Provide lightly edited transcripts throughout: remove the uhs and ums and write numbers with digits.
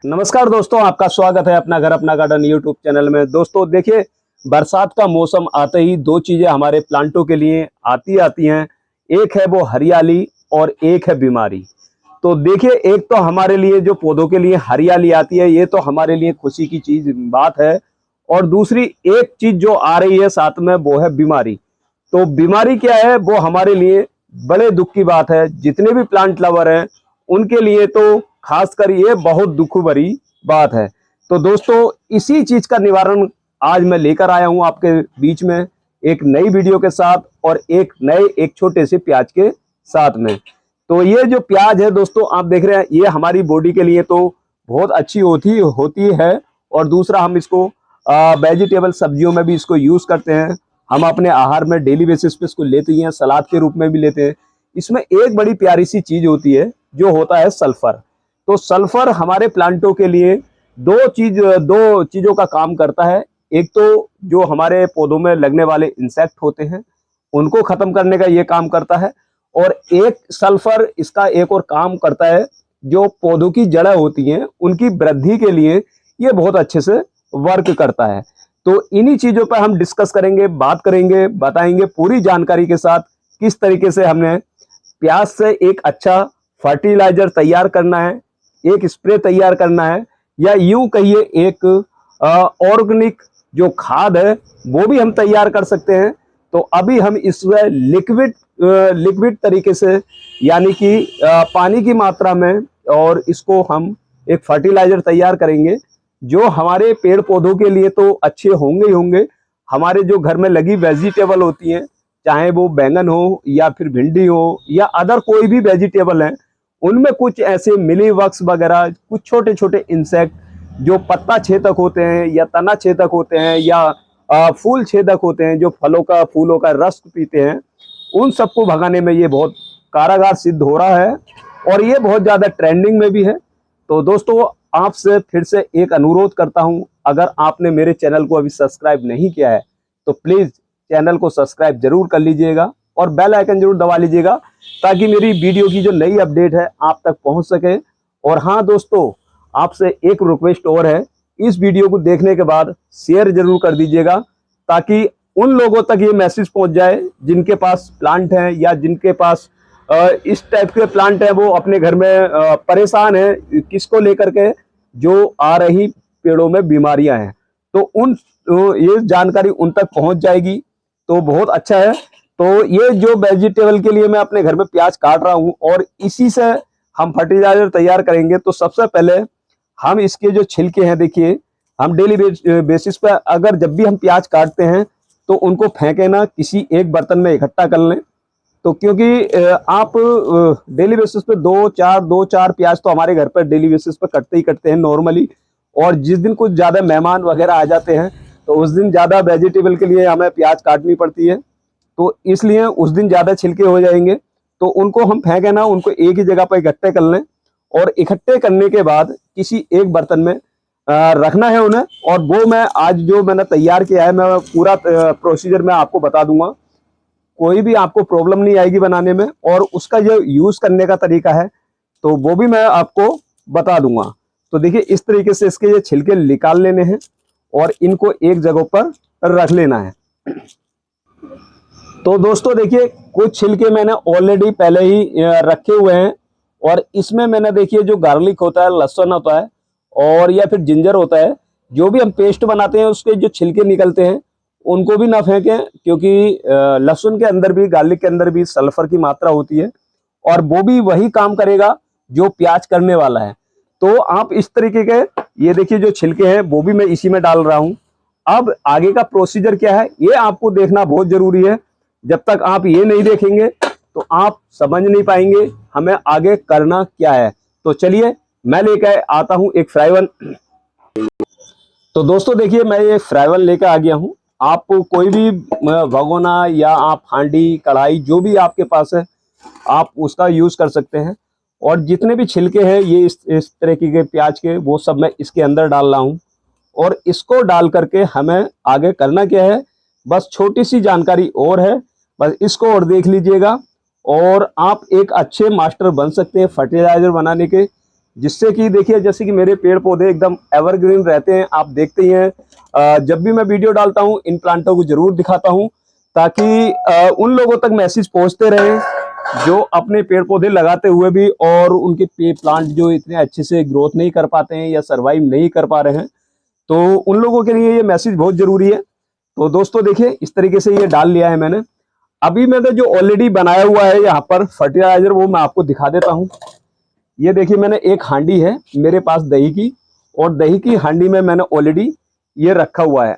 नमस्कार दोस्तों, आपका स्वागत है अपना घर अपना गार्डन यूट्यूब चैनल में। दोस्तों देखिए, बरसात का मौसम आते ही दो चीजें हमारे प्लांटों के लिए आती हैं। एक है वो हरियाली और एक है बीमारी। तो देखिए, एक तो हमारे लिए जो पौधों के लिए हरियाली आती है, ये तो हमारे लिए खुशी की चीज बात है। और दूसरी एक चीज जो आ रही है साथ में, वो है बीमारी। तो बीमारी क्या है, वो हमारे लिए बड़े दुख की बात है। जितने भी प्लांट लवर हैं उनके लिए तो खासकर ये बहुत दुख भरी बात है। तो दोस्तों, इसी चीज का निवारण आज मैं लेकर आया हूं आपके बीच में, एक नई वीडियो के साथ और एक छोटे से प्याज के साथ में। तो ये जो प्याज है दोस्तों, आप देख रहे हैं, ये हमारी बॉडी के लिए तो बहुत अच्छी होती है। और दूसरा, हम इसको वेजिटेबल सब्जियों में भी इसको यूज करते हैं। हम अपने आहार में डेली बेसिस पे इसको लेते ही हैं, सलाद के रूप में भी लेते हैं। इसमें एक बड़ी प्यारी सी चीज होती है जो होता है सल्फर। तो सल्फर हमारे प्लांटों के लिए दो चीजों का काम करता है। एक तो जो हमारे पौधों में लगने वाले इंसेक्ट होते हैं उनको खत्म करने का ये काम करता है। और एक सल्फर इसका एक और काम करता है, जो पौधों की जड़ें होती हैं उनकी वृद्धि के लिए ये बहुत अच्छे से वर्क करता है। तो इन्हीं चीजों पर हम डिस्कस करेंगे, बात करेंगे, बताएंगे पूरी जानकारी के साथ किस तरीके से हमने प्याज से एक अच्छा फर्टिलाइजर तैयार करना है, एक स्प्रे तैयार करना है, या यूं कहिए एक ऑर्गेनिक जो खाद है वो भी हम तैयार कर सकते हैं। तो अभी हम इसमें लिक्विड तरीके से, यानी कि पानी की मात्रा में, और इसको हम एक फर्टिलाइजर तैयार करेंगे जो हमारे पेड़ पौधों के लिए तो अच्छे होंगे ही होंगे। हमारे जो घर में लगी वेजिटेबल होती हैं, चाहे वो बैंगन हो या फिर भिंडी हो या अदर कोई भी वेजिटेबल है, उनमें कुछ ऐसे मिलीबग्स वगैरह, कुछ छोटे छोटे इंसेक्ट जो पत्ता छेदक होते हैं या तना छेदक होते हैं या फूल छेदक होते हैं, जो फूलों का रस पीते हैं, उन सबको भगाने में ये बहुत कारगर सिद्ध हो रहा है। और ये बहुत ज्यादा ट्रेंडिंग में भी है। तो दोस्तों, आपसे फिर से एक अनुरोध करता हूं, अगर आपने मेरे चैनल को अभी सब्सक्राइब नहीं किया है तो प्लीज चैनल को सब्सक्राइब जरूर कर लीजिएगा और बेल आइकन जरूर दबा लीजिएगा, ताकि मेरी वीडियो की जो नई अपडेट है आप तक पहुंच सके। और हाँ दोस्तों, आपसे एक रिक्वेस्ट और है, इस वीडियो को देखने के बाद शेयर जरूर कर दीजिएगा, ताकि उन लोगों तक ये मैसेज पहुंच जाए जिनके पास प्लांट है या जिनके पास इस टाइप के प्लांट है, वो अपने घर में परेशान है किसको लेकर के, जो आ रही पेड़ों में बीमारियां हैं। तो ये जानकारी उन तक पहुंच जाएगी तो बहुत अच्छा है। तो ये जो वेजिटेबल के लिए मैं अपने घर में प्याज काट रहा हूं और इसी से हम फर्टिलाइजर तैयार करेंगे। तो सबसे पहले हम इसके जो छिलके हैं, देखिए, हम डेली बेसिस पर अगर जब भी हम प्याज काटते हैं तो उनको फेंके ना, किसी एक बर्तन में इकट्ठा कर लें। तो क्योंकि आप डेली बेसिस पे दो चार प्याज तो हमारे घर पर डेली बेसिस पे कटते ही कटते हैं नॉर्मली। और जिस दिन कुछ ज्यादा मेहमान वगैरह आ जाते हैं तो उस दिन ज्यादा वेजिटेबल के लिए हमें प्याज काटनी पड़ती है, तो इसलिए उस दिन ज्यादा छिलके हो जाएंगे। तो उनको हम फेंके ना, उनको एक ही जगह पर इकट्ठे कर लें। और इकट्ठे करने के बाद किसी एक बर्तन में रखना है उन्हें। और वो मैं आज जो मैंने तैयार किया है, मैं पूरा प्रोसीजर मैं आपको बता दूंगा, कोई भी आपको प्रॉब्लम नहीं आएगी बनाने में। और उसका जो यूज करने का तरीका है तो वो भी मैं आपको बता दूंगा। तो देखिए, इस तरीके से इसके ये छिलके निकाल लेने हैं और इनको एक जगह पर रख लेना है। तो दोस्तों देखिए, कुछ छिलके मैंने ऑलरेडी पहले ही रखे हुए हैं। और इसमें मैंने, देखिए, जो गार्लिक होता है, लहसुन होता है और या फिर जिंजर होता है, जो भी हम पेस्ट बनाते हैं उसके जो छिलके निकलते हैं उनको भी ना फेंकें, क्योंकि लहसुन के अंदर भी, गार्लिक के अंदर भी सल्फर की मात्रा होती है और वो भी वही काम करेगा जो प्याज करने वाला है। तो आप इस तरीके के, ये देखिए, जो छिलके हैं वो भी मैं इसी में डाल रहा हूं। अब आगे का प्रोसीजर क्या है ये आपको देखना बहुत जरूरी है। जब तक आप ये नहीं देखेंगे तो आप समझ नहीं पाएंगे हमें आगे करना क्या है। तो चलिए, मैं लेकर आता हूं एक फ्राइवन। तो दोस्तों देखिए, मैं ये फ्राइवन लेकर आ गया हूं। आप कोई भी भगोना या आप हांडी, कढ़ाई, जो भी आपके पास है आप उसका यूज कर सकते हैं। और जितने भी छिलके हैं ये इस तरह के प्याज के, वो सब मैं इसके अंदर डाल रहा हूं। और इसको डाल करके हमें आगे करना क्या है, बस छोटी सी जानकारी और है, बस इसको और देख लीजिएगा और आप एक अच्छे मास्टर बन सकते हैं फर्टिलाइजर बनाने के। जिससे कि देखिए जैसे कि मेरे पेड़ पौधे एकदम एवरग्रीन रहते हैं। आप देखते ही हैं जब भी मैं वीडियो डालता हूं इन प्लांटों को जरूर दिखाता हूं, ताकि उन लोगों तक मैसेज पहुंचते रहे जो अपने पेड़ पौधे लगाते हुए भी और उनके प्लांट जो इतने अच्छे से ग्रोथ नहीं कर पाते हैं या सरवाइव नहीं कर पा रहे हैं, तो उन लोगों के लिए ये मैसेज बहुत जरूरी है। तो दोस्तों देखिए इस तरीके से ये डाल लिया है मैंने। अभी मैंने जो ऑलरेडी बनाया हुआ है यहाँ पर फर्टिलाइजर, वो मैं आपको दिखा देता हूँ। ये देखिए मैंने एक हांडी है मेरे पास दही की, और दही की हांडी में मैंने ऑलरेडी ये रखा हुआ है।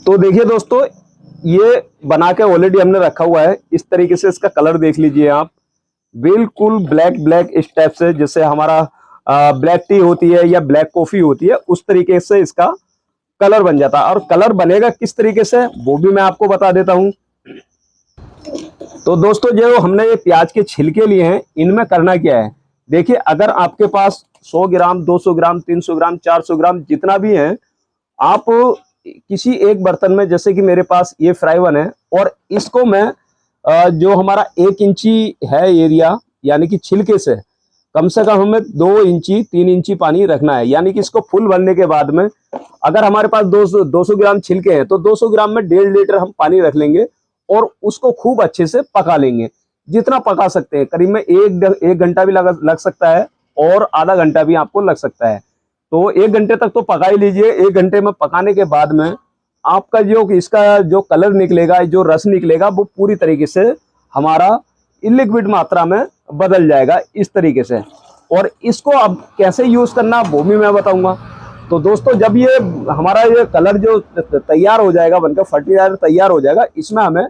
तो देखिए दोस्तों ये बना के ऑलरेडी हमने रखा हुआ है। इस तरीके से इसका कलर देख लीजिए आप, बिल्कुल ब्लैक ब्लैक इस टाइप से, जैसे हमारा ब्लैक टी होती है या ब्लैक कॉफी होती है, उस तरीके से इसका कलर बन जाता है। और कलर बनेगा किस तरीके से वो भी मैं आपको बता देता हूं। तो दोस्तों जो हमने ये प्याज के छिलके लिए हैं, इनमें करना क्या है, देखिए अगर आपके पास 100 ग्राम 200 ग्राम 300 ग्राम 400 ग्राम जितना भी है, आप किसी एक बर्तन में, जैसे कि मेरे पास ये फ्राई वन है, और इसको मैं जो हमारा 1 इंची है एरिया, यानी कि छिलके से कम हमें 2 इंची 3 इंची पानी रखना है। यानी कि इसको फुल भरने के बाद में अगर हमारे पास 200 ग्राम छिलके हैं तो 200 ग्राम में 1.5 लीटर हम पानी रख लेंगे और उसको खूब अच्छे से पका लेंगे। जितना पका सकते हैं, करीब में एक घंटा भी लग सकता है और आधा घंटा भी आपको लग सकता है। तो 1 घंटे तक तो पका ही लीजिए। 1 घंटे में पकाने के बाद में आपका जो इसका जो कलर निकलेगा, जो रस निकलेगा, वो पूरी तरीके से हमारा लिक्विड मात्रा में बदल जाएगा इस तरीके से। और इसको अब कैसे यूज करना वो भी मैं बताऊंगा। तो दोस्तों जब ये हमारा ये कलर जो तैयार हो जाएगा, बनकर फर्टिलाइजर तैयार हो जाएगा, इसमें हमें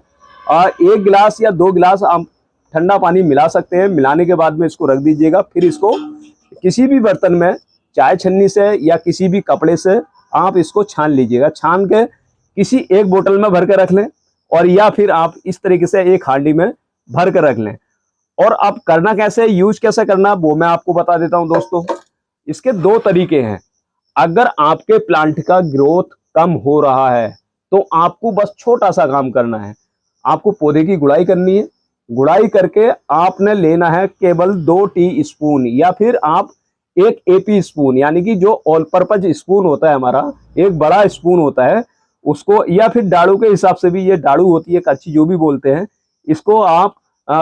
1 गिलास या 2 गिलास आप ठंडा पानी मिला सकते हैं। मिलाने के बाद में इसको रख दीजिएगा। फिर इसको किसी भी बर्तन में, चाय छन्नी से या किसी भी कपड़े से आप इसको छान लीजिएगा। छान के किसी एक बोतल में भर के रख लें, और या फिर आप इस तरीके से एक हांडी में भर कर रख लें। और अब करना कैसे, यूज कैसे करना, वो मैं आपको बता देता हूं दोस्तों। इसके 2 तरीके हैं। अगर आपके प्लांट का ग्रोथ कम हो रहा है तो आपको बस छोटा सा काम करना है। आपको पौधे की गुड़ाई करनी है। गुड़ाई करके आपने लेना है केवल 2 टी स्पून, या फिर आप 1 एपी स्पून, यानी कि जो ऑल पर्पज स्पून होता है हमारा, एक बड़ा स्पून होता है उसको, या फिर डाड़ू के हिसाब से भी, ये डाड़ू होती है, करछी जो भी बोलते हैं, इसको आप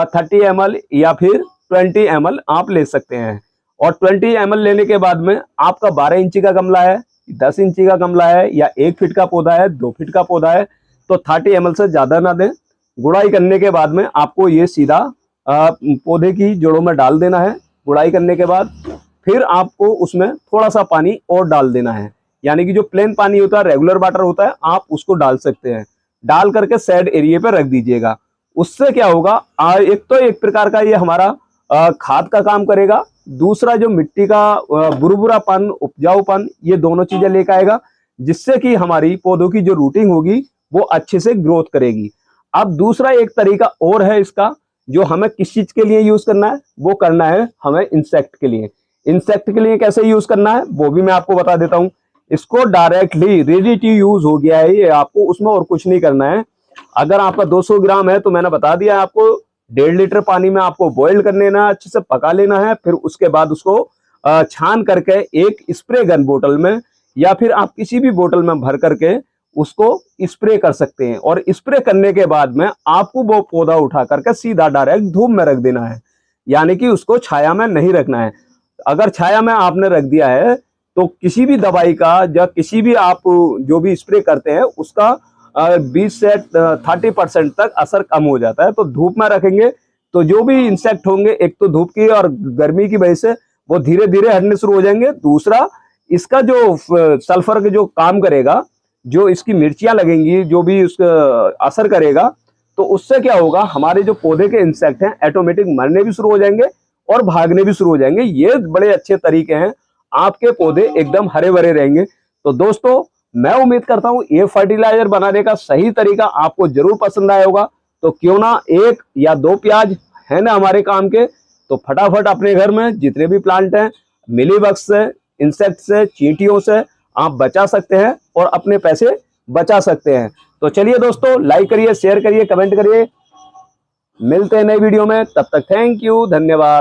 30 ml या फिर 20 ml आप ले सकते हैं। और 20 ml लेने के बाद में आपका 12 इंची का गमला है, 10 इंची का गमला है, या 1 फीट का पौधा है, 2 फीट का पौधा है, तो 30 ml से ज्यादा ना दें। गुड़ाई करने के बाद में आपको ये सीधा पौधे की जड़ों में डाल देना है। गुड़ाई करने के बाद फिर आपको उसमें थोड़ा सा पानी और डाल देना है, यानी कि जो प्लेन पानी होता है, रेगुलर वाटर होता है, आप उसको डाल सकते हैं। डाल करके साइड एरिया पे रख दीजिएगा। उससे क्या होगा, एक तो एक प्रकार का ये हमारा खाद का काम करेगा, दूसरा जो मिट्टी का बुरबुरापन, उपजाऊपन, ये दोनों चीजें लेकर आएगा, जिससे कि हमारी पौधों की जो रूटिंग होगी वो अच्छे से ग्रोथ करेगी। अब दूसरा एक तरीका और है इसका, जो हमें किस चीज के लिए यूज करना है, वो करना है हमें इंसेक्ट के लिए। इंसेक्ट के लिए कैसे यूज करना है वो भी मैं आपको बता देता हूं। इसको डायरेक्टली रेडी टू यूज हो गया है ये, आपको उसमें और कुछ नहीं करना है। अगर आपका 200 ग्राम है तो मैंने बता दिया आपको 1.5 लीटर पानी में आपको बॉइल कर लेना है, अच्छे से पका लेना है। फिर उसके बाद उसको छान करके एक स्प्रे गन बोतल में, या फिर आप किसी भी बोतल में भर करके उसको स्प्रे कर सकते हैं। और स्प्रे करने के बाद में आपको वो पौधा उठा करके सीधा डायरेक्ट धूप में रख देना है, यानी कि उसको छाया में नहीं रखना है। अगर छाया में आपने रख दिया है तो किसी भी दवाई का या किसी भी आप जो भी स्प्रे करते हैं उसका 20 से 30% तक असर कम हो जाता है। तो धूप में रखेंगे तो जो भी इंसेक्ट होंगे, एक तो धूप की और गर्मी की वजह से वो धीरे धीरे हटने शुरू हो जाएंगे। दूसरा इसका जो सल्फर के जो काम करेगा, जो इसकी मिर्चियां लगेंगी, जो भी उसका असर करेगा, तो उससे क्या होगा, हमारे जो पौधे के इंसेक्ट हैं ऑटोमेटिक मरने भी शुरू हो जाएंगे और भागने भी शुरू हो जाएंगे। ये बड़े अच्छे तरीके हैं, आपके पौधे एकदम हरे भरे रहेंगे। तो दोस्तों मैं उम्मीद करता हूं ये फर्टिलाइजर बनाने का सही तरीका आपको जरूर पसंद आया होगा। तो क्यों ना 1 या 2 प्याज है ना हमारे काम के, तो फटाफट अपने घर में जितने भी प्लांट हैं, मिलीबग से, इंसेक्ट से, चींटियों से आप बचा सकते हैं और अपने पैसे बचा सकते हैं। तो चलिए दोस्तों, लाइक करिए, शेयर करिए, कमेंट करिए। मिलते हैं नई वीडियो में, तब तक थैंक यू, धन्यवाद।